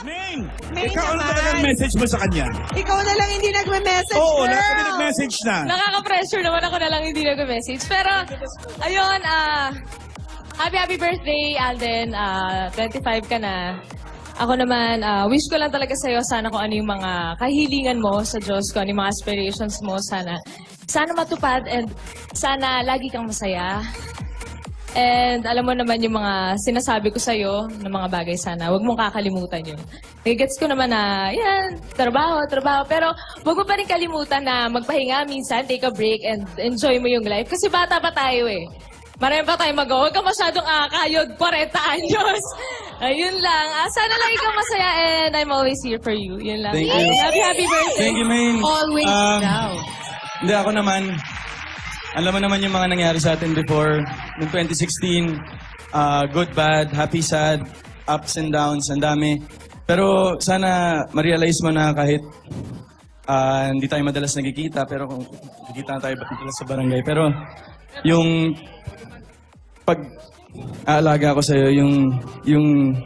Main! Main Ikaw ano naman. talaga ang message mo sa kanya? Ikaw na lang hindi nagme-message, Oo, girl. lahat kami nag-message na. Nakaka-pressure naman ako na lang hindi nag-message. Pero, ayun, happy birthday, Alden. 25 ka na. Ako naman, wish ko lang talaga sa'yo sana kung ano yung mga kahilingan mo sa Diyos, kung ano yung mga aspirations mo, sana matupad and sana lagi kang masaya. And alam mo naman yung mga sinasabi ko sa'yo ng mga bagay sana, huwag mong kakalimutan yun. Gets ko naman na, yan, trabaho. Pero huwag mo pa rin kalimutan na magpahinga minsan, take a break, and enjoy mo yung life. Kasi bata pa tayo eh. Marami pa tayo mag-go. Huwag ka masyadong kayod, 40 anyos. Ayun lang. Sana lang ikaw masaya and I'm always here for you. Yun lang. Thank you. Happy birthday. Thank you, Main. Always daw. Hindi, ako naman, alam mo naman yung mga nangyari sa atin before. Noong 2016, good, bad, happy, sad, ups and downs, ang dami. Pero sana ma-realize mo na kahit hindi tayo madalas nagkikita, pero kung nagkikita tayo madalas sa barangay. Pero yung pag-aalaga ko sa'yo, yung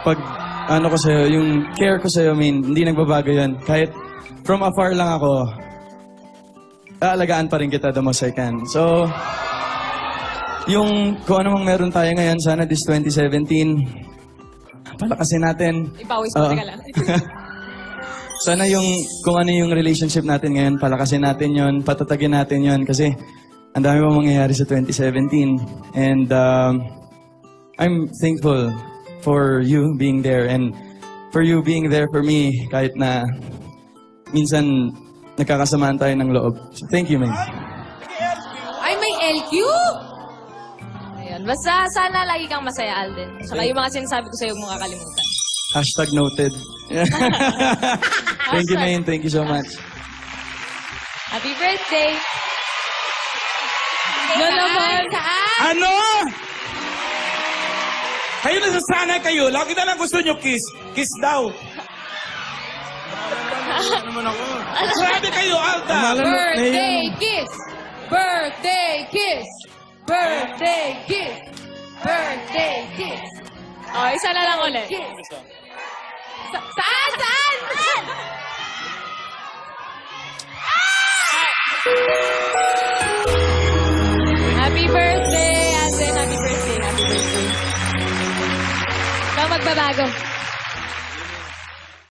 pag-ano ko sa'yo, yung care ko sa'yo, hindi nagbabago yun. Kahit from afar lang ako, aalagaan pa rin kita the most I can. So, yung kung ano mang meron tayo ngayon, sana this 2017, palakasin natin. Ipawis mo, teka lang. Sana yung, kung ano yung relationship natin ngayon, palakasin natin yon, patatagin natin yon kasi ang dami pa mangyayari sa 2017. And I'm thankful for you being there and for you being there for me kahit na minsan nagkakasamaan tayo ng loob. So, thank you, man. Ay, may LQ? Ayun. Basta sana lagi kang masaya, Alden. Saka yung mga sinasabi ko sa'yo, huwag mong kakalimutan. Hashtag noted. Thank you, man. Thank you so much. Happy birthday! No naman. Ano? Kayo nasasanay kayo. Lagi na lang gusto nyo kiss. Kiss daw. Grabe kayo, Alda. Birthday kiss! Birthday kiss! Birthday kiss! Birthday kiss! Oh, isa na lang ulit. Saan? Saan? Happy birthday, Alden. Happy birthday. Happy birthday. Ikaw magbabago.